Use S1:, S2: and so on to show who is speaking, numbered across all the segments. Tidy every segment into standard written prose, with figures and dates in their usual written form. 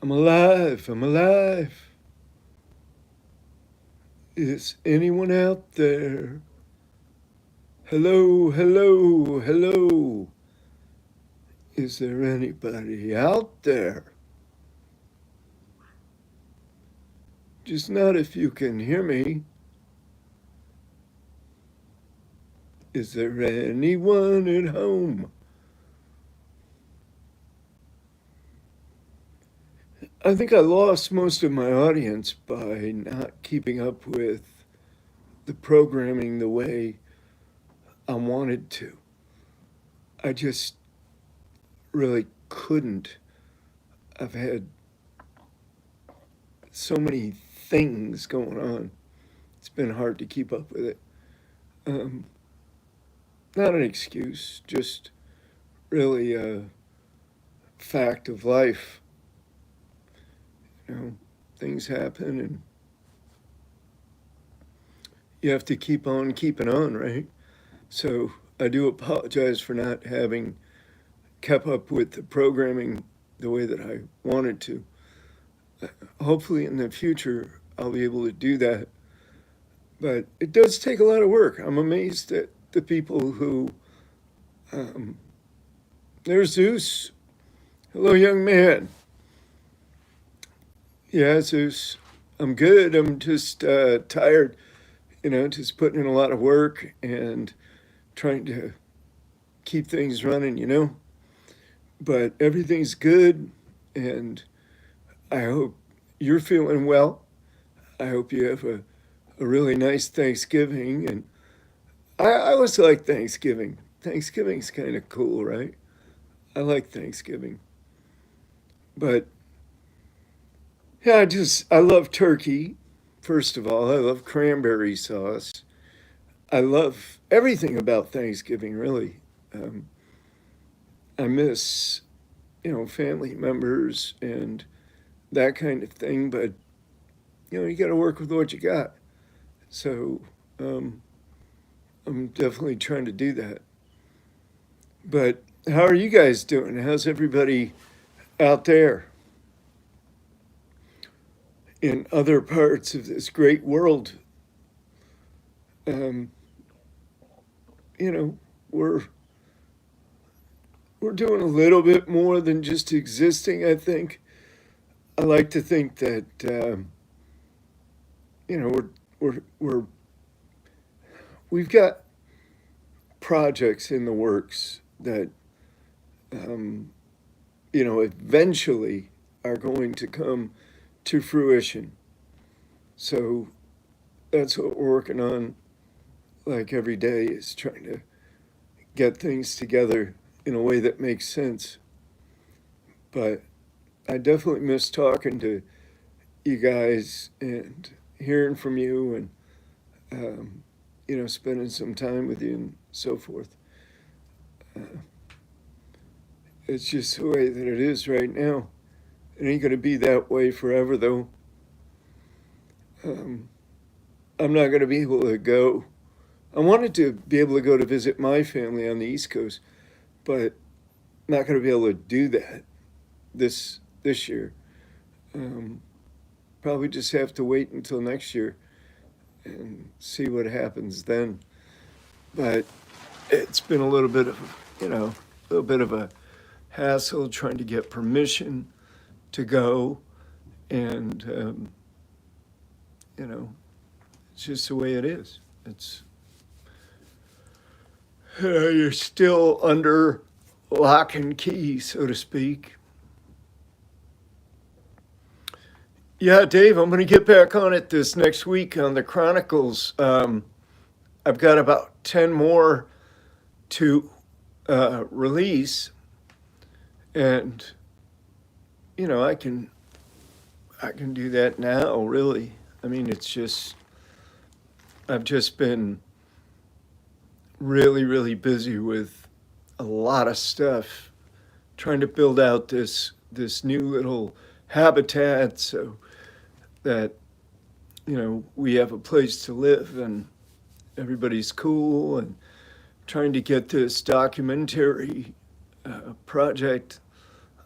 S1: I'm alive. I'm alive. Is anyone out there? Hello, hello, hello. Is there anybody out there? Just not if you can hear me. Is there anyone at home? I think I lost most of my audience by not keeping up with the programming the way I wanted to. I just really couldn't. I've had so many things going on. It's been hard to keep up with it. Um, Not an excuse, just really a fact of life. You know, things happen and you have to keep on keeping on, right? So I do apologize for not having kept up with the programming the way that I wanted to. Hopefully in the future I'll be able to do that. But it does take a lot of work. I'm amazed at the people who. Um, there's Zeus. Hello, young man. Yeah, Zeus. I'm good. I'm just tired, just putting in a lot of work and trying to keep things running. But everything's good, and I hope you're feeling well. I hope you have a really nice Thanksgiving. And I always like Thanksgiving. Thanksgiving's kind of cool, right? I like Thanksgiving. But yeah, I love turkey. First of all, I love cranberry sauce. I love everything about Thanksgiving, really. Um, I miss, family members and that kind of thing, but, you got to work with what you got. So um, I'm definitely trying to do that. But how are you guys doing? How's everybody out there in other parts of this great world? Um, you know, we're we're doing a little bit more than just existing. I think. I like to think that we're we've got projects in the works that um, eventually are going to come to fruition. So that's what we're working on. Like every day is trying to get things together in a way that makes sense. But I definitely miss talking to you guys and hearing from you and spending some time with you and so forth. Uh, it's just the way that it is right now. It ain't gonna be that way forever, though. Um, I'm not gonna be able to go. I wanted to be able to go to visit my family on the East Coast, but not gonna be able to do that this year. Um, Probably just have to wait until next year and see what happens then. But it's been a little bit of, a little bit of a hassle trying to get permission to go, and you know, it's just the way it is. It's you're still under lock and key, so to speak. Yeah, Dave, I'm going to get back on it this next week on the Chronicles. I've got about 10 more to release, and I can do that now. Really, I mean, it's just I've just been really, really busy with a lot of stuff, trying to build out this new little habitat so that we have a place to live and everybody's cool, and trying to get this documentary project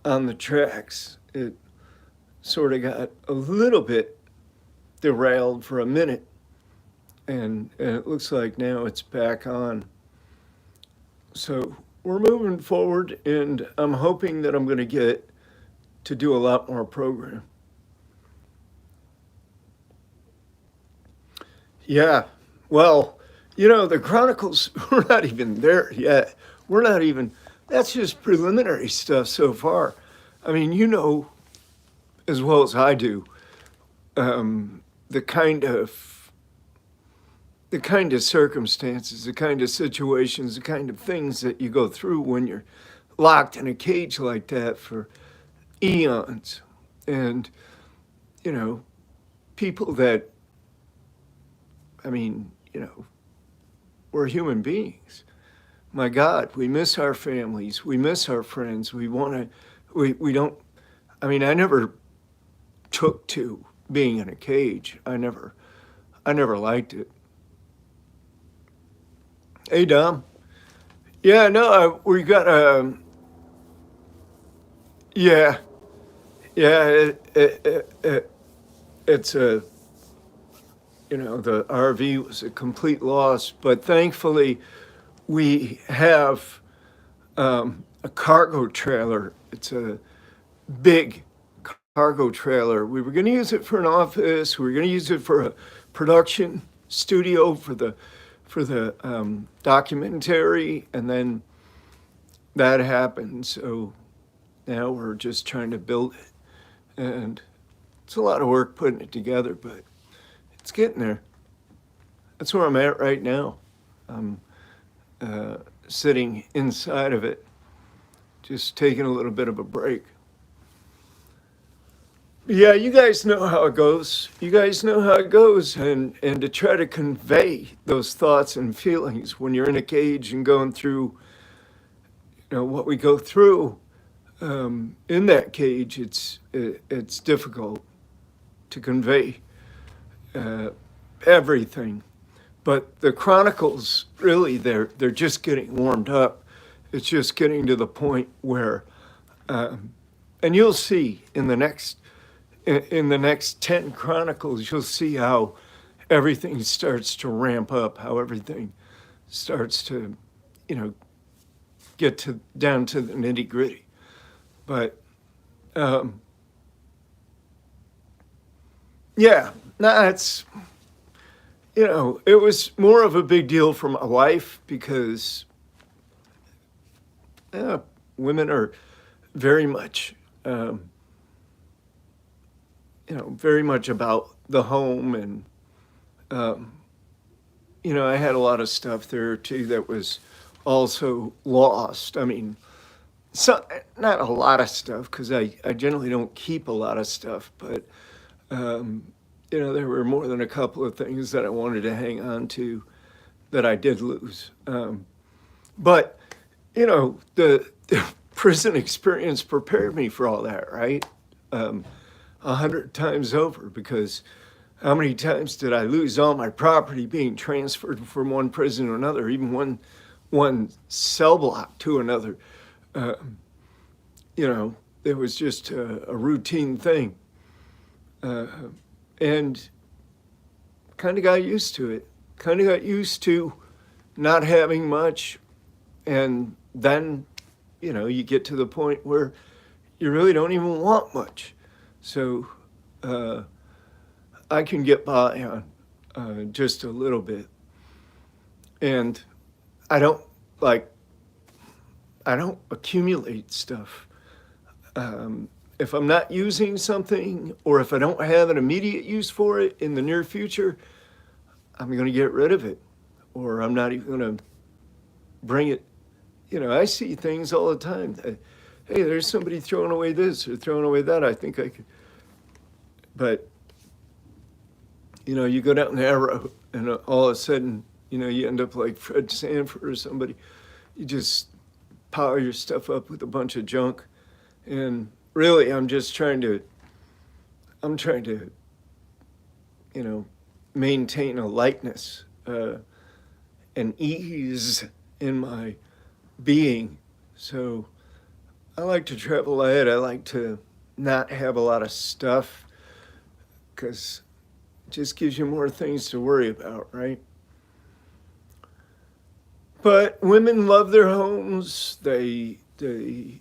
S1: on the tracks. It sort of got a little bit derailed for a minute, and it looks like now it's back on. So we're moving forward, and I'm hoping that I'm going to get to do a lot more program. Yeah, well, the Chronicles, we're not even there yet. We're not even, that's just preliminary stuff so far. I mean, as well as I do, the kind of circumstances, the kind of situations, the kind of things that you go through when you're locked in a cage like that for eons. And, people that, I mean, we're human beings. My God, we miss our families, we miss our friends. We don't, I mean, I never took to being in a cage. I never liked it. Hey, Dom. Yeah, no, we got yeah, yeah. It's the RV was a complete loss, but thankfully we have a cargo trailer. It's a big cargo trailer. We were going to use it for an office. We were going to use it for a production studio for the documentary, and then that happened. So now we're just trying to build it, and it's a lot of work putting it together, but it's getting there. That's where I'm at right now. I'm sitting inside of it, just taking a little bit of a break. Yeah, you guys know how it goes. You guys know how it goes, and to try to convey those thoughts and feelings when you're in a cage and going through, what we go through in that cage. It's difficult to convey everything, but the Chronicles really they're just getting warmed up. It's just getting to the point where, and you'll see in the next 10 Chronicles, you'll see how everything starts to ramp up, how everything starts to, get down to the nitty gritty. But yeah, it's it was more of a big deal for my wife because women are very much. Very much about the home, and I had a lot of stuff there too that was also lost. I mean, not a lot of stuff because I generally don't keep a lot of stuff, but there were more than a couple of things that I wanted to hang on to that I did lose. But the prison experience prepared me for all that, right? 100 times over, because how many times did I lose all my property being transferred from one prison to another, even one cell block to another? It was just a routine thing, and kind of got used to it. Kind of got used to not having much, and then you get to the point where you really don't even want much. So I can get by on just a little bit. And I don't accumulate stuff. If I'm not using something, or if I don't have an immediate use for it in the near future, I'm going to get rid of it, or I'm not even going to bring it. I see things all the time that, hey, there's somebody throwing away this or throwing away that. I think I could. But, you go down the arrow, and all of a sudden, you end up like Fred Sanford or somebody. You just power your stuff up with a bunch of junk. And really, I'm trying to, maintain a lightness, an ease in my being. So I like to travel light. I like to not have a lot of stuff because it just gives you more things to worry about, right? But women love their homes. You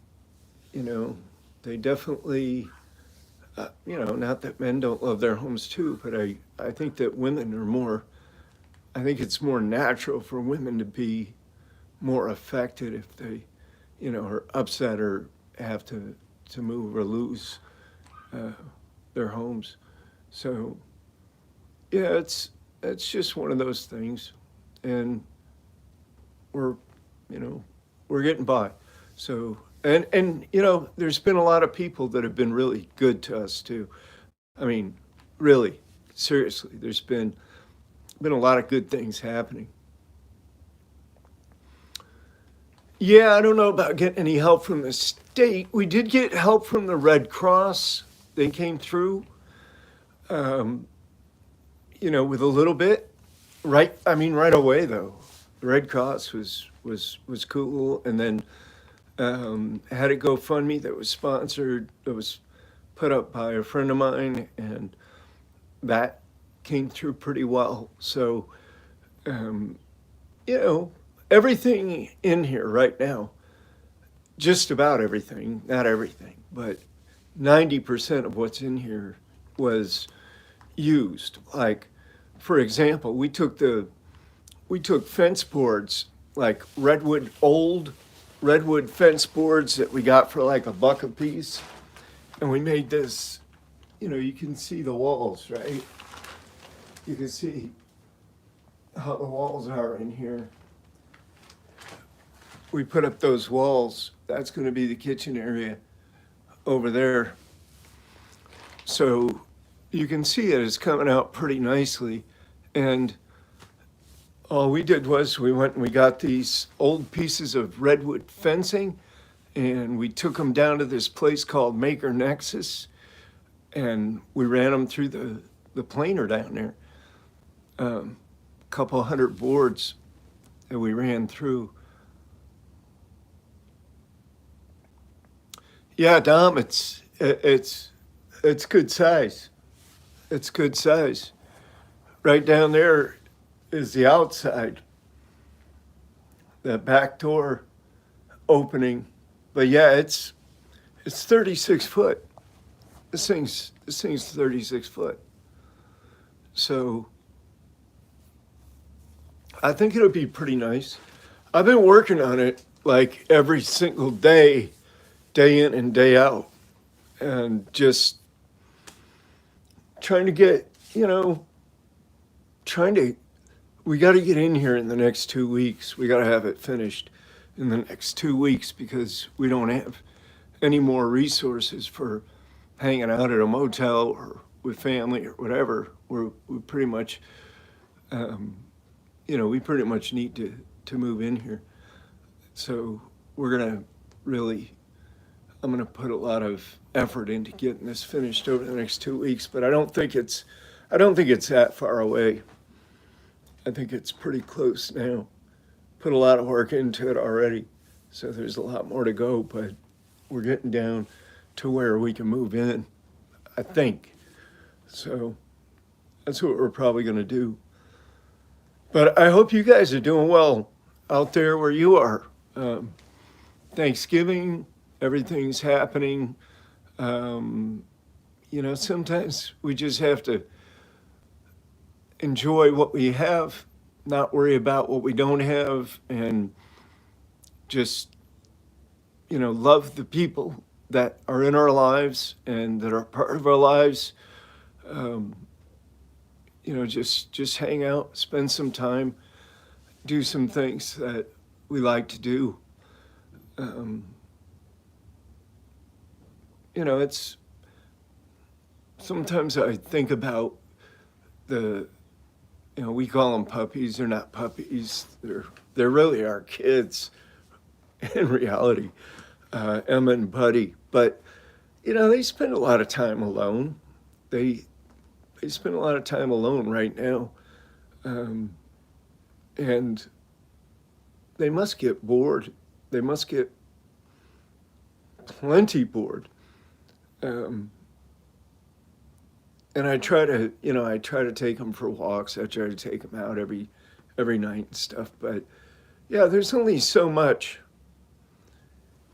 S1: know, they definitely, not that men don't love their homes too, but I think that women are more, I think it's more natural for women to be more affected if they, are upset or have to move or lose uh, their homes. So yeah, it's just one of those things, and we're you know we're getting by. So and there's been a lot of people that have been really good to us too. I mean, really, seriously, there's been a lot of good things happening. Yeah, I don't know about getting any help from the state. We did get help from the Red Cross. They came through, um, with a little bit. Right, I mean, right away though. The Red Cross was cool, and then had a GoFundMe that was sponsored, that was put up by a friend of mine, and that came through pretty well. So, um, you know, everything in here right now, just about everything, not everything, but 90% of what's in here was used. Like, for example, we took fence boards, like old redwood fence boards that we got for like $1 a piece, and we made this. You can see the walls, right? You can see how the walls are in here. We put up those walls. That's going to be the kitchen area over there. So you can see it is coming out pretty nicely. And all we did was we went and we got these old pieces of redwood fencing, and we took them down to this place called Maker Nexus, and we ran them through the planer down there. Couple hundred boards that we ran through. Yeah, Dom, it's good size. It's good size. Right down there is the outside, that back door opening. But yeah, it's 36 foot. This thing's 36 foot. So I think it'll be pretty nice. I've been working on it like every single day, day in and day out, and just trying to get, trying to, we got to get in here in the next 2 weeks. We got to have it finished in the next 2 weeks because we don't have any more resources for hanging out at a motel or with family or whatever. We pretty much, we pretty much need to move in here. So we're going to really, I'm going to put a lot of effort into getting this finished over the next 2 weeks, but I don't think it's that far away. I think it's pretty close now. Put a lot of work into it already, so there's a lot more to go, but we're getting down to where we can move in, I think. So that's what we're probably going to do. But I hope you guys are doing well out there where you are. Thanksgiving, everything's happening. Sometimes we just have to enjoy what we have, not worry about what we don't have, and just, love the people that are in our lives and that are part of our lives. Um, just hang out, spend some time, do some things that we like to do. Um, it's sometimes I think about we call them puppies. They're not puppies. They're really our kids in reality, Emma and Buddy. But they spend a lot of time alone. They spend a lot of time alone right now, and they must get bored. They must get plenty bored. Um, and I try to, I try to take them for walks. I try to take them out every night and stuff. But yeah, there's only so much.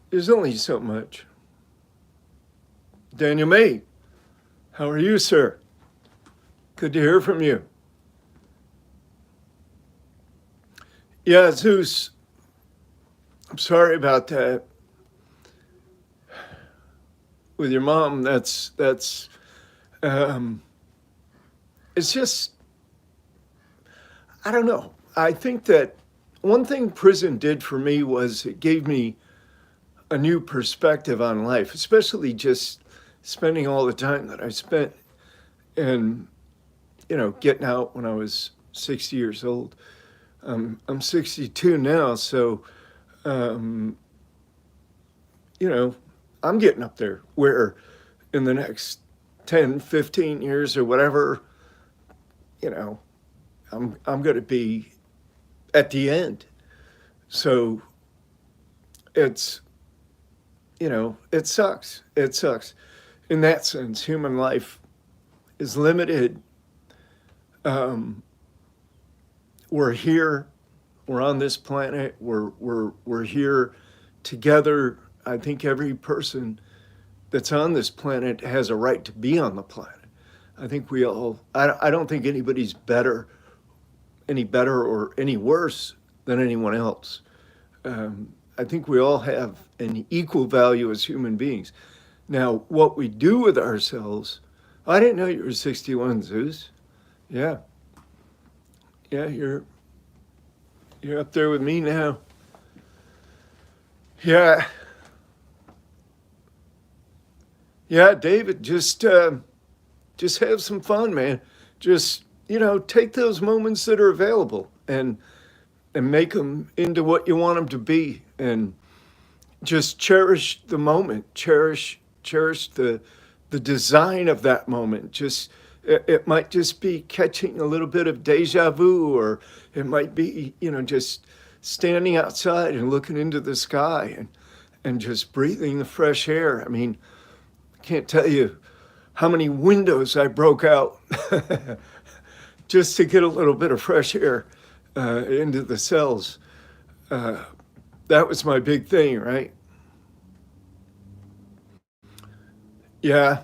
S1: There's only so much. Daniel May, how are you, sir? Good to hear from you. Yeah, Zeus, I'm sorry about that with your mom. Um, it's just, I don't know. I think that one thing prison did for me was it gave me a new perspective on life, especially just spending all the time that I spent and, getting out when I was 60 years old. I'm 62 now, so, um, you know, I'm getting up there where in the next 10, 15 years or whatever, you know, I'm going to be at the end. So it's, it sucks. It sucks. In that sense, human life is limited. Um, we're here. We're on this planet. We're here together. I think every person that's on this planet has a right to be on the planet. I think we all. I don't think anybody's any better or any worse than anyone else. I think we all have an equal value as human beings. Now, what we do with ourselves, I didn't know you were 61, Zeus. Yeah, yeah, you're up there with me now. Yeah, yeah, David, just have some fun, man. Just take those moments that are available and make them into what you want them to be, and just cherish the moment, cherish the design of that moment. Just it might just be catching a little bit of deja vu, or it might be just standing outside and looking into the sky and just breathing the fresh air. I mean, I can't tell you how many windows I broke out just to get a little bit of fresh air into the cells. Uh, that was my big thing, right? Yeah.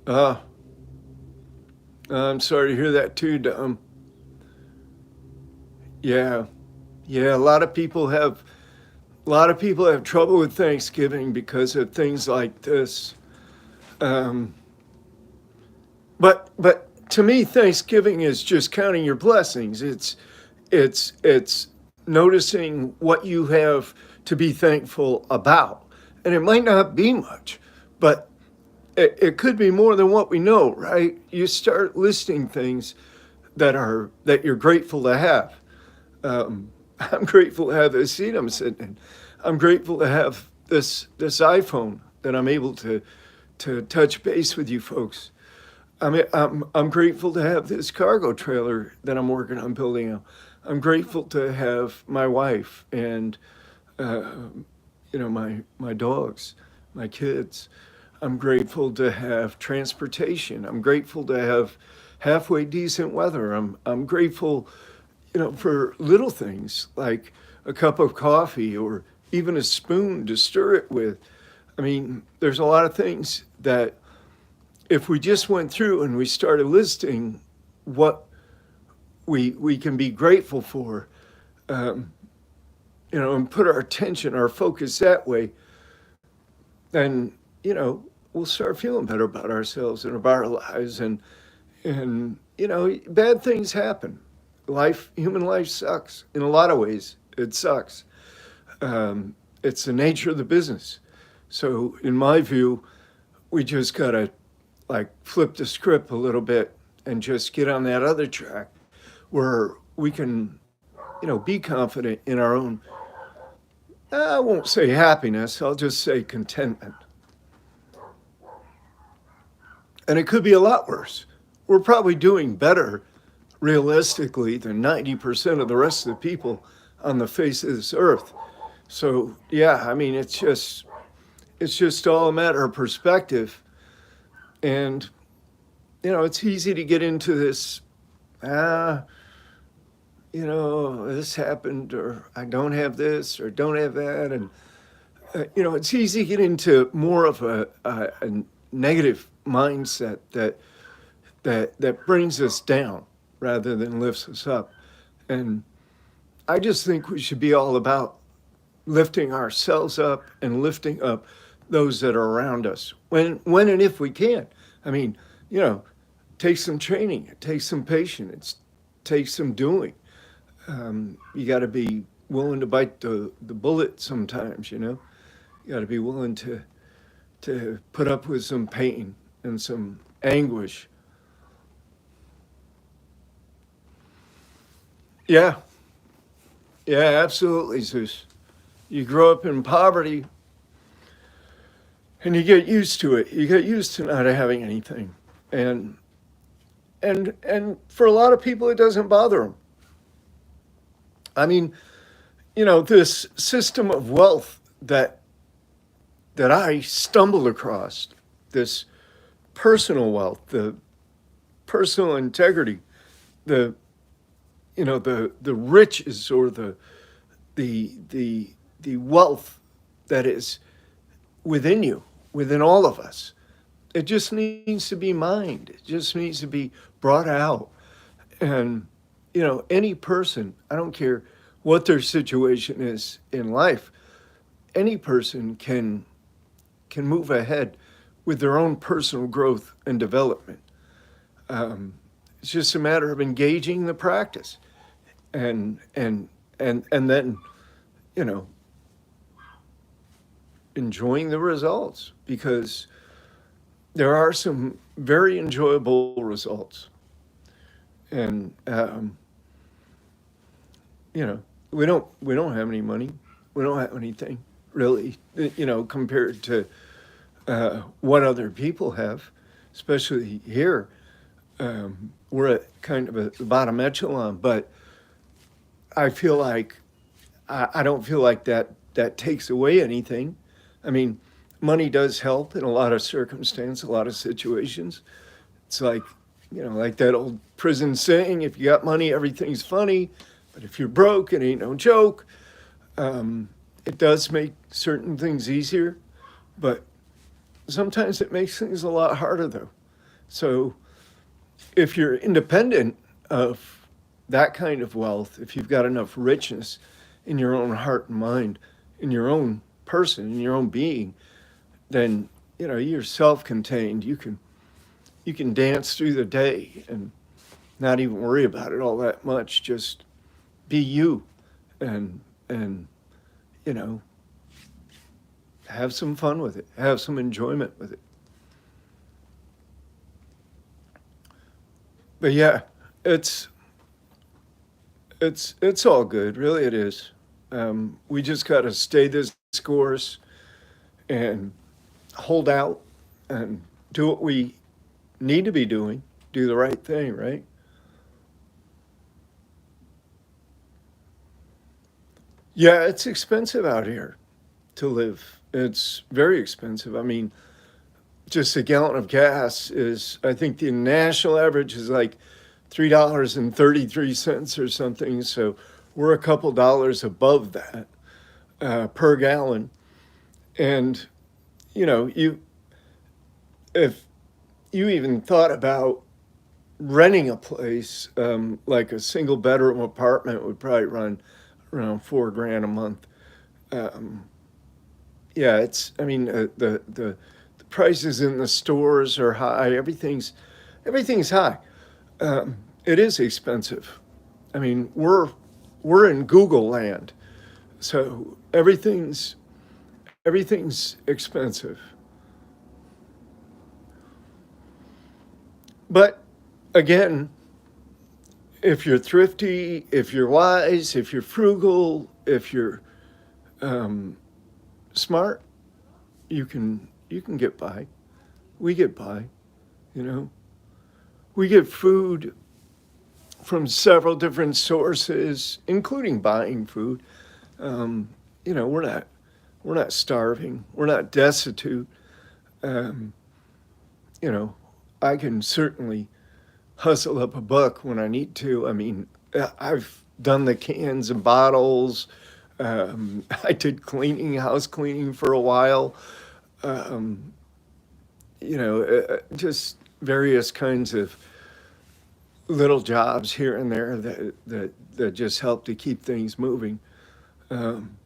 S1: Uh, I'm sorry to hear that too, Dom. Yeah. Yeah. A lot of people have trouble with Thanksgiving because of things like this. Um, but to me, Thanksgiving is just counting your blessings. It's noticing what you have to be thankful about, and it might not be much, but it could be more than what we know, right? You start listing things that you're grateful to have. I'm grateful to have this seat I'm sitting in. I'm grateful to have this iPhone that I'm able to touch base with you folks. I'm grateful to have this cargo trailer that I'm working on building out. I'm grateful to have my wife and uh, my dogs, my kids. I'm grateful to have transportation. I'm grateful to have halfway decent weather. I'm grateful, for little things like a cup of coffee or even a spoon to stir it with. I mean, there's a lot of things that if we just went through and we started listing what we can be grateful for, um, and put our attention, our focus that way, then we'll start feeling better about ourselves and about our lives. And bad things happen. Human life sucks in a lot of ways. It sucks. It's the nature of the business. So in my view, we just gotta like flip the script a little bit and just get on that other track where we can, be confident in our own. I won't say happiness. I'll just say contentment. And it could be a lot worse. We're probably doing better realistically than 90% of the rest of the people on the face of this earth. So yeah, I mean, it's just all a matter of perspective, and it's easy to get into this. Ah, this happened, or I don't have this, or don't have that, and it's easy to get into more of a negative mindset that brings us down rather than lifts us up. And I just think we should be all about lifting ourselves up and lifting up those that are around us when and if we can. I mean, you know, take some training, it takes some patience, it takes some doing. You got to be willing to bite the bullet sometimes. You got to be willing to put up with some pain and some anguish. Yeah, yeah, absolutely, Zeus. You grow up in poverty and you get used to it. You get used to not having anything, and and for a lot of people, it doesn't bother them. I mean, this system of wealth that I stumbled across, this personal wealth, the personal integrity, the the riches or the wealth that is within you, within all of us. It just needs to be mined. It just needs to be brought out. And any person, I don't care what their situation is in life, any person can move ahead with their own personal growth and development. Um, it's just a matter of engaging the practice, and then you know enjoying the results, because there are some very enjoyable results. And you know we don't have any money, we don't have anything really, compared to what other people have, especially here. We're at kind of the bottom echelon, but I feel like I don't feel like that takes away anything. I mean, money does help in a lot of circumstances, a lot of situations. It's like, like that old prison saying: if you got money, everything's funny, but if you're broke, it ain't no joke. It does make certain things easier, but sometimes it makes things a lot harder, though. So if you're independent of that kind of wealth, if you've got enough richness in your own heart and mind, in your own person, in your own being, then you're self-contained. You can dance through the day and not even worry about it all that much. Just be you, and you know have some fun with it, have some enjoyment with it. But yeah, it's it's all good, really. It is. We just got to stay this course and hold out and do what we need to be doing, do the right thing, right? Yeah, it's expensive out here to live. It's very expensive. I mean, just a gallon of gas is, I think the national average is like $3.33 or something. So we're a couple dollars above that per gallon. And you if you even thought about renting a place, like a single bedroom apartment would probably run around 4 grand a month. Um, yeah, it's. I mean, the prices in the stores are high. Everything's high. It is expensive. I mean, we're in Google land, so everything's expensive. But again, if you're thrifty, if you're wise, if you're frugal, if you're um, smart, you can get by. We get by. You know, we get food from several different sources, including buying food. Um, we're not starving. We're not destitute. Um, you know, I can certainly hustle up a buck when I need to. I mean, I've done the cans and bottles. I did cleaning, house cleaning for a while. Um, just various kinds of little jobs here and there that just help to keep things moving. Um,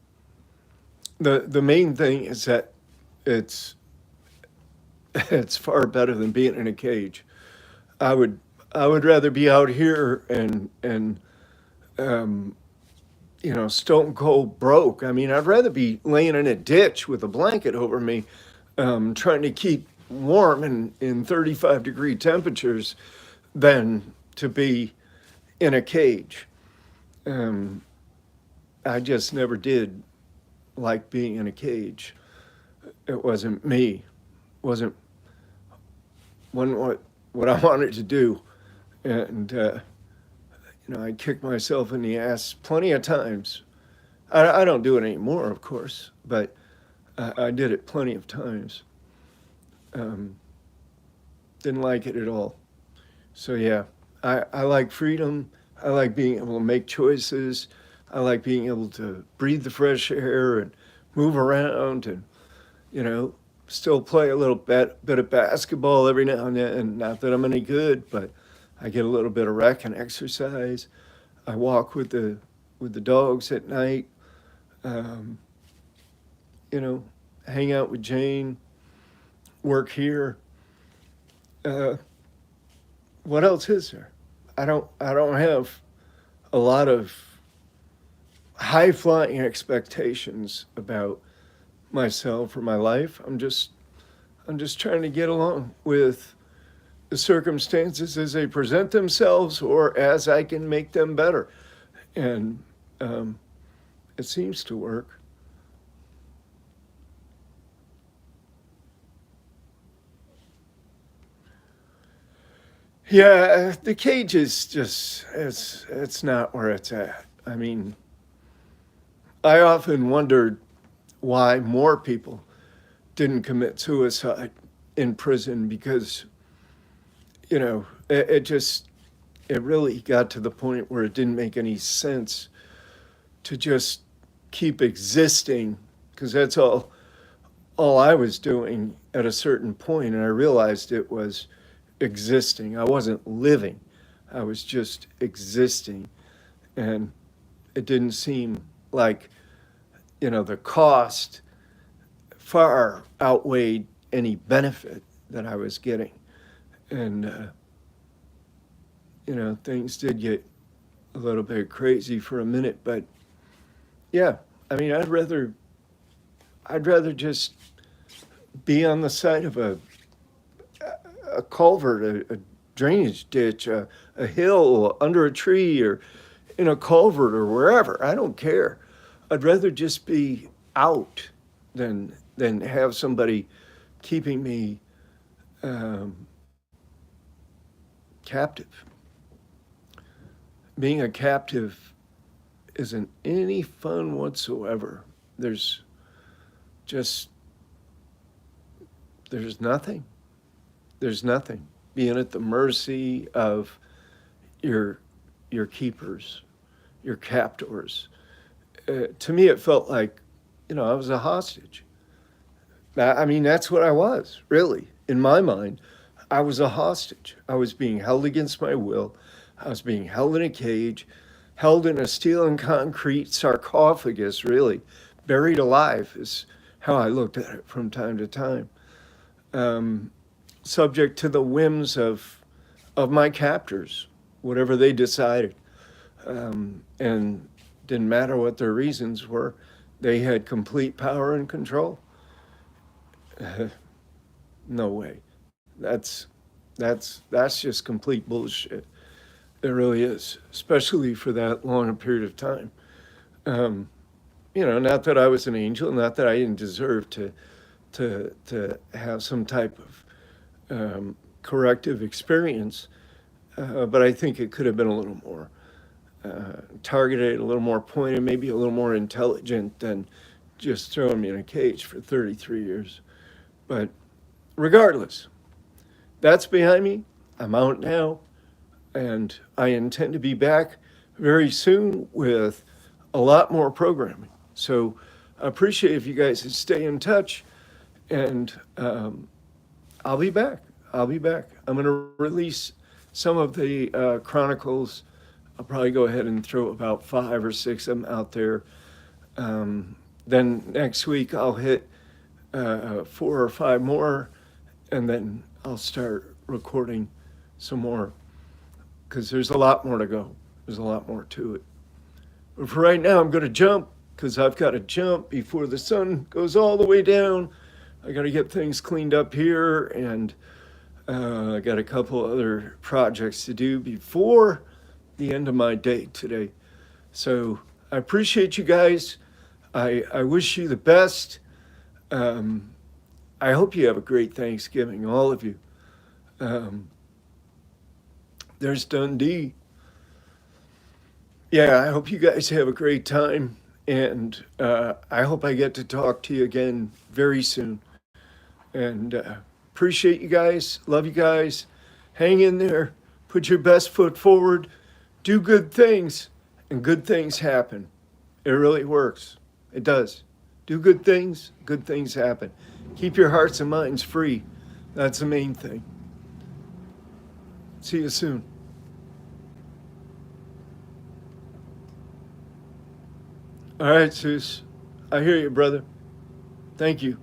S1: the main thing is that it's it's far better than being in a cage. I would I would rather be out here and um, stone cold broke. I mean, I'd rather be laying in a ditch with a blanket over me, trying to keep warm in 35-degree temperatures than to be in a cage. Um, I just never did like being in a cage. It wasn't me. Wasn't wasn't what I wanted to do. And I kicked myself in the ass plenty of times. I don't do it anymore, of course, but I did it plenty of times. Um, didn't like it at all. So yeah, I like freedom. I like being able to make choices. I like being able to breathe the fresh air and move around and, you know, still play a little bit of basketball every now and then. Not that I'm any good, but I get a little bit of rec and exercise. I walk with the dogs at night. Um, you know, hang out with Jane. Work here. Uh, what else is there? I don't have a lot of high flying expectations about myself or my life. I'm just trying to get along with the circumstances as they present themselves or as I can make them better. And it seems to work. Yeah, the cage is just it's not where it's at. I mean, I often wondered why more people didn't commit suicide in prison because, it really got to the point where it didn't make any sense to just keep existing because that's all I was doing at a certain point, and I realized it was existing. I wasn't living. I was just existing, and it didn't seem like the cost far outweighed any benefit that I was getting, and things did get a little bit crazy for a minute, but yeah, I mean, I'd rather just be on the side of a culvert, a drainage ditch, a hill, under a tree, or in a culvert, or wherever. I don't care. I'd rather just be out than have somebody keeping me um, captive. Being a captive isn't any fun whatsoever. There's just there's nothing. There's nothing. Being at the mercy of your your keepers, your captors. To me, it felt like, I was a hostage. I mean, that's what I was, really. In my mind, I was a hostage. I was being held against my will. I was being held in a cage, held in a steel and concrete sarcophagus, really. Buried alive is how I looked at it from time to time. Um, Subject to the whims of my captors, whatever they decided. And didn't matter what their reasons were, they had complete power and control. No way. That's that's just complete bullshit. It really is, especially for that long a period of time. Um, Not that I was an angel, not that I didn't deserve to have some type of corrective experience, but I think it could have been a little more targeted, a little more pointed, maybe a little more intelligent than just throwing me in a cage for 33 years. But regardless, that's behind me. I'm out now, and I intend to be back very soon with a lot more programming. So I appreciate if you guys would stay in touch, and I'll be back. I'll be back. I'm going to release some of the chronicles. I'll probably go ahead and throw about 5 or 6 of them out there. Then next week I'll hit 4 or 5 more, and then I'll start recording some more because there's a lot more to go. There's a lot more to it. But for right now, I'm going to jump because I've got to jump before the sun goes all the way down. I got to get things cleaned up here, and I got a couple other projects to do before the end of my day today. So I appreciate you guys. I wish you the best. I hope you have a great Thanksgiving, all of you. There's Dundee. Yeah, I hope you guys have a great time, and I hope I get to talk to you again very soon. And appreciate you guys, love you guys. Hang in there, put your best foot forward, do good things, and good things happen. It really works. It does. Do good things happen. Keep your hearts and minds free. That's the main thing. See you soon. All right, Zeus. I hear you, brother. Thank you.